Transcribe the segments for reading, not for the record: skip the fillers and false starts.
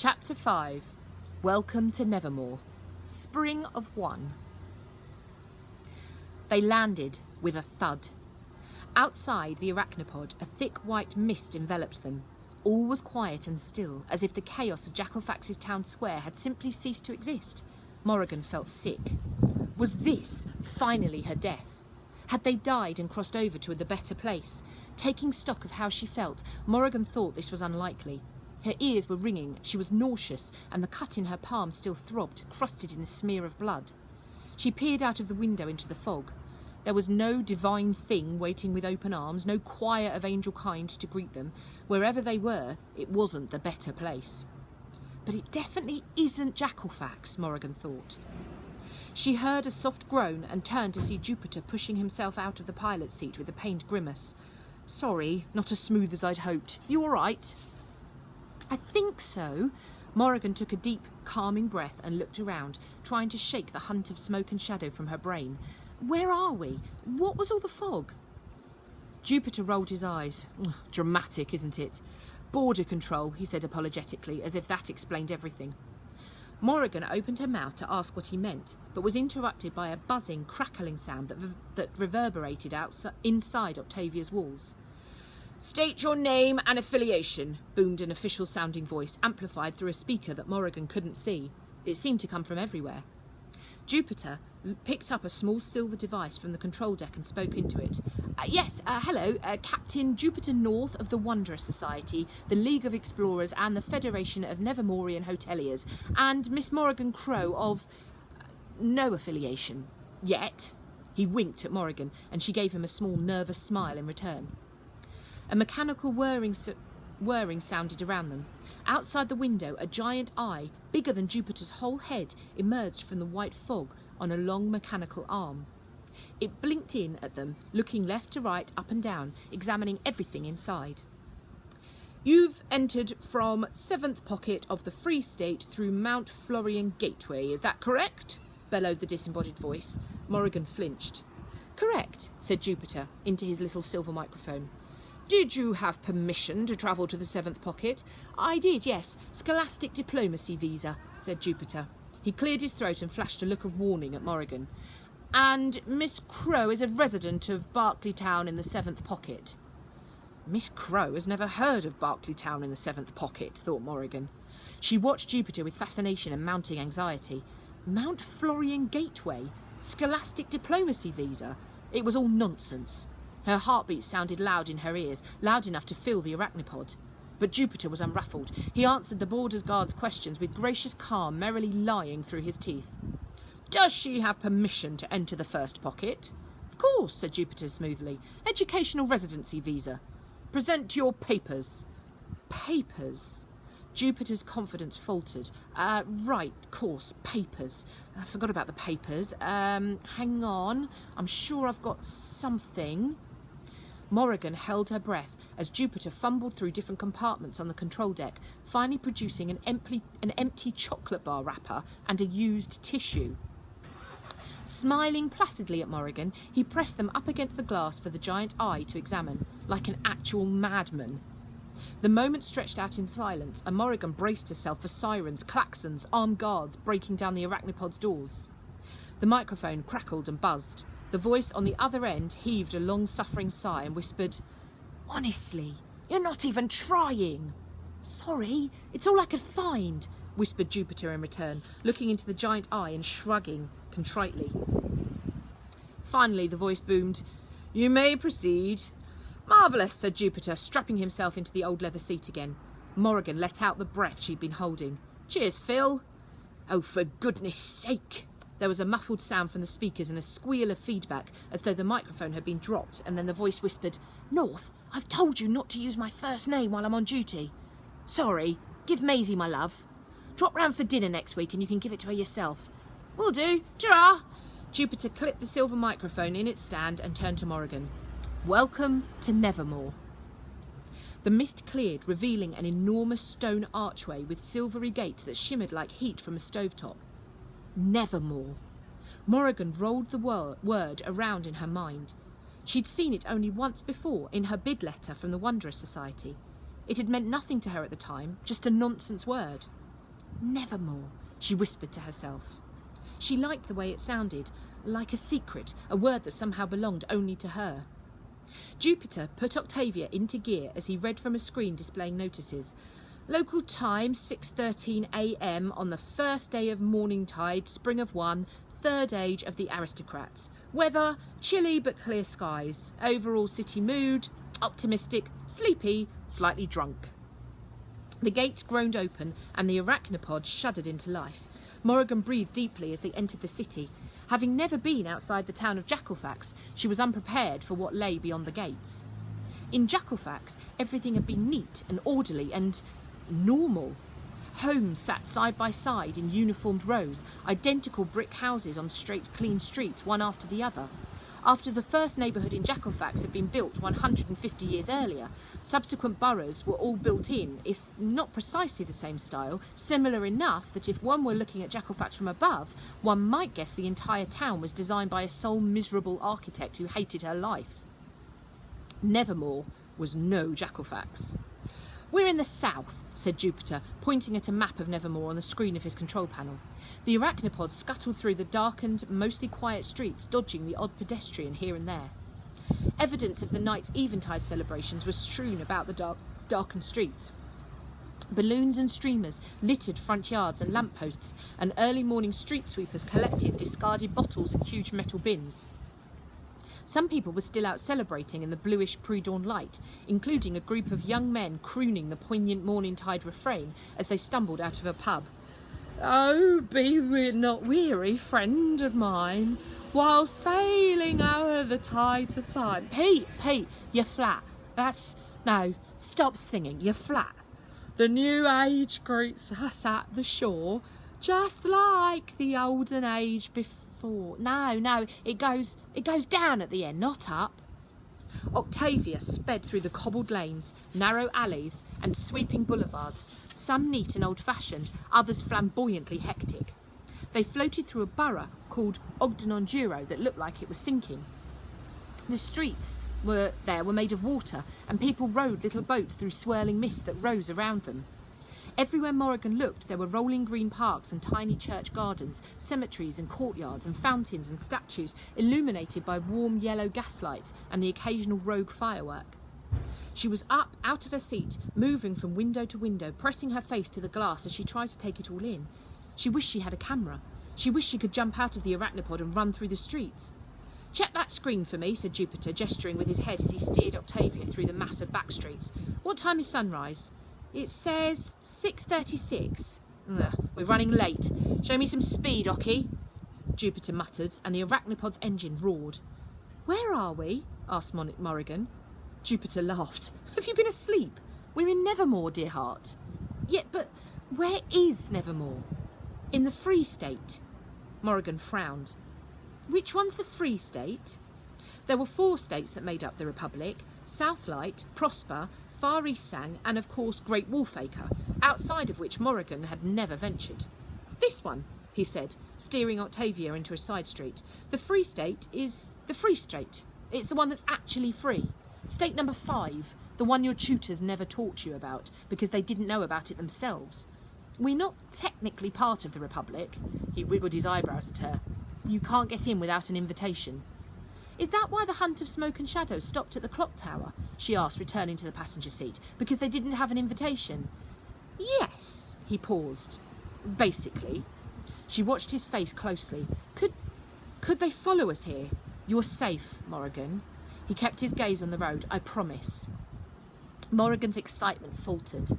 Chapter 5. Welcome to Nevermore. Spring of 1. They landed with a thud. Outside the arachnopod, a thick white mist enveloped them. All was quiet and still, as if the chaos of Jackalfax's town square had simply ceased to exist. Morrigan felt sick. Was this finally her death? Had they died and crossed over to the better place? Taking stock of how she felt, Morrigan thought this was unlikely. Her ears were ringing, she was nauseous, and the cut in her palm still throbbed, crusted in a smear of blood. She peered out of the window into the fog. There was no divine thing waiting with open arms, no choir of angel kind to greet them. Wherever they were, it wasn't the better place. But it definitely isn't Jackalfax, Morrigan thought. She heard a soft groan and turned to see Jupiter pushing himself out of the pilot's seat with a pained grimace. "Sorry, not as smooth as I'd hoped. You all right?" "I think so." Morrigan took a deep, calming breath and looked around, trying to shake the hunt of smoke and shadow from her brain. "Where are we? What was all the fog?" Jupiter rolled his eyes. "Dramatic, isn't it? Border control," he said apologetically, as if that explained everything. Morrigan opened her mouth to ask what he meant, but was interrupted by a buzzing, crackling sound that reverberated inside Octavia's walls. "State your name and affiliation," boomed an official-sounding voice, amplified through a speaker that Morrigan couldn't see. It seemed to come from everywhere. Jupiter picked up a small silver device from the control deck and spoke into it. Hello, Captain Jupiter North of the Wanderer Society, the League of Explorers and the Federation of Nevermorian Hoteliers, and Miss Morrigan Crow of... no affiliation. Yet." He winked at Morrigan, and she gave him a small, nervous smile in return. A mechanical whirring sounded around them. Outside the window, a giant eye, bigger than Jupiter's whole head, emerged from the white fog on a long mechanical arm. It blinked in at them, looking left to right, up and down, examining everything inside. "You've entered from 7th pocket of the Free State through Mount Florian Gateway, is that correct?" bellowed the disembodied voice. Morrigan flinched. "Correct," said Jupiter into his little silver microphone. "Did you have permission to travel to the 7th pocket?" "I did, yes. Scholastic diplomacy visa," said Jupiter. He cleared his throat and flashed a look of warning at Morrigan. "And Miss Crow is a resident of Berkeley Town in the 7th pocket." Miss Crow has never heard of Berkeley Town in the 7th pocket, thought Morrigan. She watched Jupiter with fascination and mounting anxiety. Mount Florian Gateway? Scholastic diplomacy visa? It was all nonsense. Her heartbeat sounded loud in her ears, loud enough to fill the arachnopod. But Jupiter was unruffled. He answered the border guard's questions with gracious calm merrily lying through his teeth. "Does she have permission to enter the 1st pocket?" "Of course," said Jupiter smoothly. "Educational residency visa." "Present your papers." "Papers?" Jupiter's confidence faltered. Right, course, papers. I forgot about the papers. Hang on. I'm sure I've got something." Morrigan held her breath as Jupiter fumbled through different compartments on the control deck, finally producing an empty chocolate bar wrapper and a used tissue. Smiling placidly at Morrigan, he pressed them up against the glass for the giant eye to examine, like an actual madman. The moment stretched out in silence, and Morrigan braced herself for sirens, klaxons, armed guards breaking down the arachnopod's doors. The microphone crackled and buzzed. The voice on the other end heaved a long-suffering sigh and whispered, "Honestly, you're not even trying." "Sorry, it's all I could find," whispered Jupiter in return, looking into the giant eye and shrugging contritely. Finally, the voice boomed, "You may proceed." "Marvellous," said Jupiter, strapping himself into the old leather seat again. Morrigan let out the breath she'd been holding. "Cheers, Phil." "Oh, for goodness sake." There was a muffled sound from the speakers and a squeal of feedback, as though the microphone had been dropped, and then the voice whispered, "North, I've told you not to use my first name while I'm on duty." "Sorry. Give Maisie my love. Drop round for dinner next week and you can give it to her yourself." "Will do. Ta-ra!" Jupiter clipped the silver microphone in its stand and turned to Morrigan. "Welcome to Nevermore." The mist cleared, revealing an enormous stone archway with silvery gates that shimmered like heat from a stovetop. Nevermore. Morrigan rolled the word around in her mind. She'd seen it only once before, in her bid letter from the Wanderer Society. It had meant nothing to her at the time, just a nonsense word. Nevermore, she whispered to herself. She liked the way it sounded, like a secret, a word that somehow belonged only to her. Jupiter put Octavia into gear as he read from a screen displaying notices. Local time, 6:13 a.m. on the first day of morning tide, spring of 1, third age of the aristocrats. Weather, chilly but clear skies. Overall city mood, optimistic, sleepy, slightly drunk. The gates groaned open and the arachnopod shuddered into life. Morrigan breathed deeply as they entered the city. Having never been outside the town of Jackalfax, she was unprepared for what lay beyond the gates. In Jackalfax, everything had been neat and orderly and normal. Homes sat side by side in uniformed rows, identical brick houses on straight, clean streets, one after the other. After the first neighbourhood in Jackalfax had been built 150 years earlier, subsequent boroughs were all built in, if not precisely the same style, similar enough that if one were looking at Jackalfax from above, one might guess the entire town was designed by a sole miserable architect who hated her life. Nevermore was no Jackalfax. "We're in the south," said Jupiter, pointing at a map of Nevermore on the screen of his control panel. The arachnopod scuttled through the darkened, mostly quiet streets, dodging the odd pedestrian here and there. Evidence of the night's eventide celebrations was strewn about the darkened streets. Balloons and streamers littered front yards and lampposts, and early morning street sweepers collected discarded bottles in huge metal bins. Some people were still out celebrating in the bluish pre-dawn light, including a group of young men crooning the poignant morning tide refrain as they stumbled out of a pub. "Oh, be not weary, friend of mine, while sailing o'er the tides of time." Pete, you're flat. No, stop singing, you're flat. "The new age greets us at the shore, just like the olden age before." No, it goes down at the end, not up. Octavia sped through the cobbled lanes, narrow alleys and sweeping boulevards, some neat and old-fashioned, others flamboyantly hectic. They floated through a borough called Ogden-on-Duro that looked like it was sinking. The streets were made of water, and people rowed little boats through swirling mist that rose around them. Everywhere Morrigan looked, there were rolling green parks and tiny church gardens, cemeteries and courtyards and fountains and statues illuminated by warm yellow gaslights and the occasional rogue firework. She was up, out of her seat, moving from window to window, pressing her face to the glass as she tried to take it all in. She wished she had a camera. She wished she could jump out of the arachnopod and run through the streets. "Check that screen for me," said Jupiter, gesturing with his head as he steered Octavia through the mass of back streets. "What time is sunrise?" "It says 6:36. We're running late. Show me some speed, Ockie," Jupiter muttered, and the arachnopod's engine roared. "Where are we?" asked Morrigan. Jupiter laughed. "Have you been asleep? We're in Nevermore, dear heart." "Yeah, but where is Nevermore?" "In the Free State." Morrigan frowned. "Which one's the Free State?" There were 4 states that made up the Republic: Southlight, Prosper, Far East Sang, and of course Great Wolfacre, outside of which Morrigan had never ventured. "This one," he said, steering Octavia into a side street. "The Free State is the Free State. It's the one that's actually free. State number 5, the one your tutors never taught you about because they didn't know about it themselves. We're not technically part of the Republic." He wiggled his eyebrows at her. "You can't get in without an invitation." "Is that why the Hunt of Smoke and Shadows stopped at the clock tower?" she asked, returning to the passenger seat. "Because they didn't have an invitation?" "Yes," he paused. "Basically." She watched his face closely. Could they follow us here?" "You're safe, Morrigan." He kept his gaze on the road. "I promise." Morrigan's excitement faltered.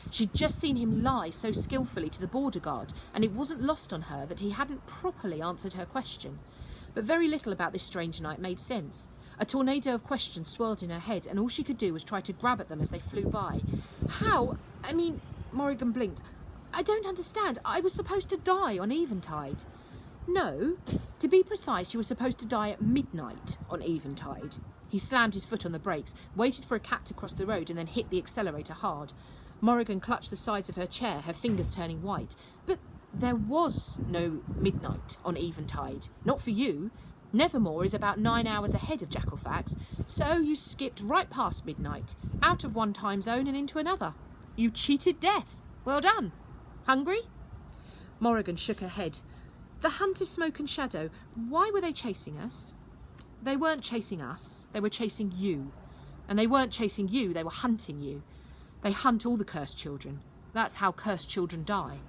She'd just seen him lie so skillfully to the border guard, and it wasn't lost on her that he hadn't properly answered her question. But very little about this strange night made sense. A tornado of questions swirled in her head, and all she could do was try to grab at them as they flew by. "How? Morrigan blinked. "I don't understand. I was supposed to die on eventide." "No. To be precise, you were supposed to die at midnight on eventide." He slammed his foot on the brakes, waited for a cat to cross the road, and then hit the accelerator hard. Morrigan clutched the sides of her chair, her fingers turning white. "But there was no midnight on eventide. Not for you. Nevermore is about 9 hours ahead of Jackalfax, so you skipped right past midnight, out of one time zone and into another. You cheated death. Well done. Hungry?" Morrigan shook her head. The hunt of smoke and shadow, why were they chasing us? They weren't chasing us, they were chasing you. And they weren't chasing you, they were hunting you. They hunt all the cursed children. That's how cursed children die.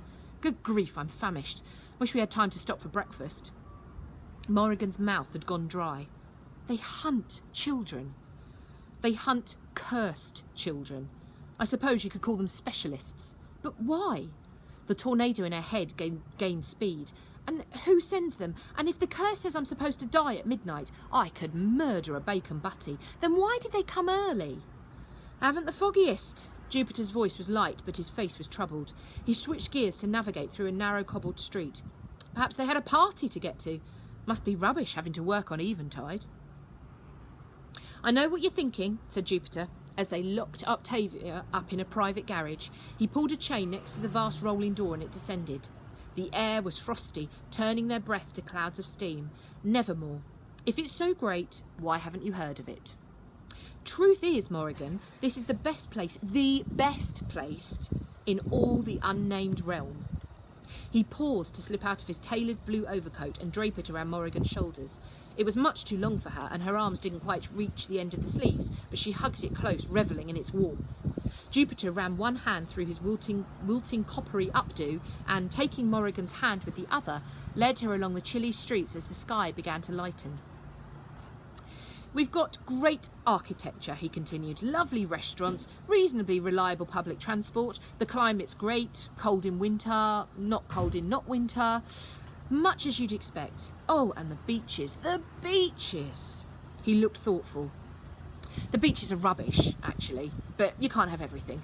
Good grief, I'm famished. Wish we had time to stop for breakfast. Morrigan's mouth had gone dry. They hunt children. They hunt cursed children. I suppose you could call them specialists. But why? The tornado in her head gained speed. And who sends them? And if the curse says I'm supposed to die at midnight, I could murder a bacon butty. Then why did they come early? Haven't the foggiest. Jupiter's voice was light, but his face was troubled. He switched gears to navigate through a narrow cobbled street. Perhaps they had a party to get to. Must be rubbish having to work on eventide. I know what you're thinking, said Jupiter, as they locked Octavia up in a private garage. He pulled a chain next to the vast rolling door and it descended. The air was frosty, turning their breath to clouds of steam. Nevermore. If it's so great, why haven't you heard of it? Truth is, Morrigan, this is the best place in all the unnamed realm. He paused to slip out of his tailored blue overcoat and drape it around Morrigan's shoulders. It was much too long for her, and her arms didn't quite reach the end of the sleeves, but she hugged it close, revelling in its warmth. Jupiter ran one hand through his wilting coppery updo and, taking Morrigan's hand with the other, led her along the chilly streets as the sky began to lighten. We've got great architecture, he continued, lovely restaurants, reasonably reliable public transport, the climate's great, cold in winter, not cold in not winter, much as you'd expect. Oh, and the beaches. He looked thoughtful. The beaches are rubbish, actually, but you can't have everything.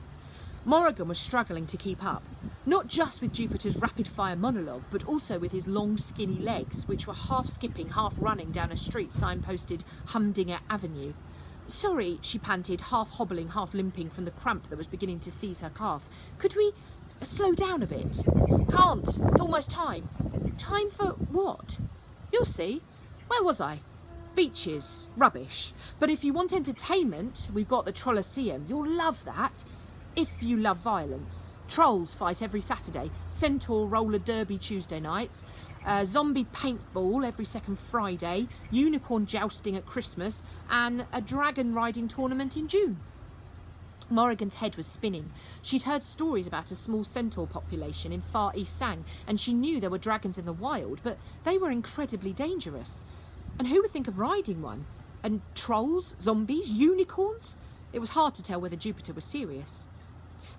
Morrigan was struggling to keep up, not just with Jupiter's rapid-fire monologue, but also with his long, skinny legs, which were half skipping, half running down a street signposted Humdinger Avenue. Sorry, she panted, half hobbling, half limping from the cramp that was beginning to seize her calf. Could we slow down a bit? Can't. It's almost time. Time for what? You'll see. Where was I? Beaches. Rubbish. But if you want entertainment, we've got the Trolloseum. You'll love that. If you love violence. Trolls fight every Saturday. Centaur roller derby Tuesday nights. Zombie paintball every second Friday. Unicorn jousting at Christmas. And a dragon riding tournament in June. Morrigan's head was spinning. She'd heard stories about a small centaur population in far East Sang, and she knew there were dragons in the wild, but they were incredibly dangerous. And who would think of riding one? And trolls, zombies, unicorns? It was hard to tell whether Jupiter was serious.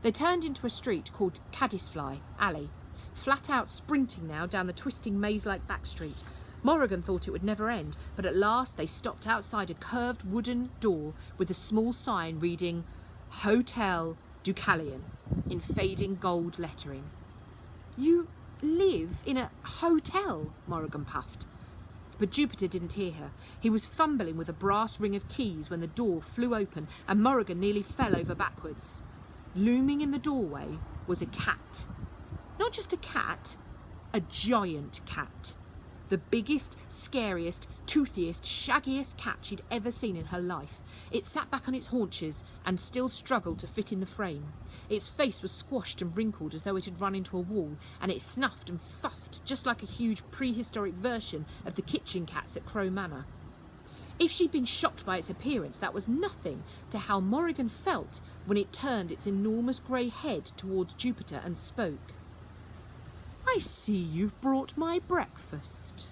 They turned into a street called Caddisfly Alley, flat out sprinting now down the twisting maze-like back street. Morrigan thought it would never end, but at last they stopped outside a curved wooden door with a small sign reading Hotel Deucalion in fading gold lettering. You live in a hotel, Morrigan puffed. But Jupiter didn't hear her. He was fumbling with a brass ring of keys when the door flew open and Morrigan nearly fell over backwards. Looming in the doorway was a cat. Not just a cat, a giant cat. The biggest, scariest, toothiest, shaggiest cat she'd ever seen in her life. It sat back on its haunches and still struggled to fit in the frame. Its face was squashed and wrinkled as though it had run into a wall, and it snuffed and fuffed just like a huge prehistoric version of the kitchen cats at Crow Manor. If she'd been shocked by its appearance, that was nothing to how Morrigan felt when it turned its enormous grey head towards Jupiter and spoke. I see you've brought my breakfast.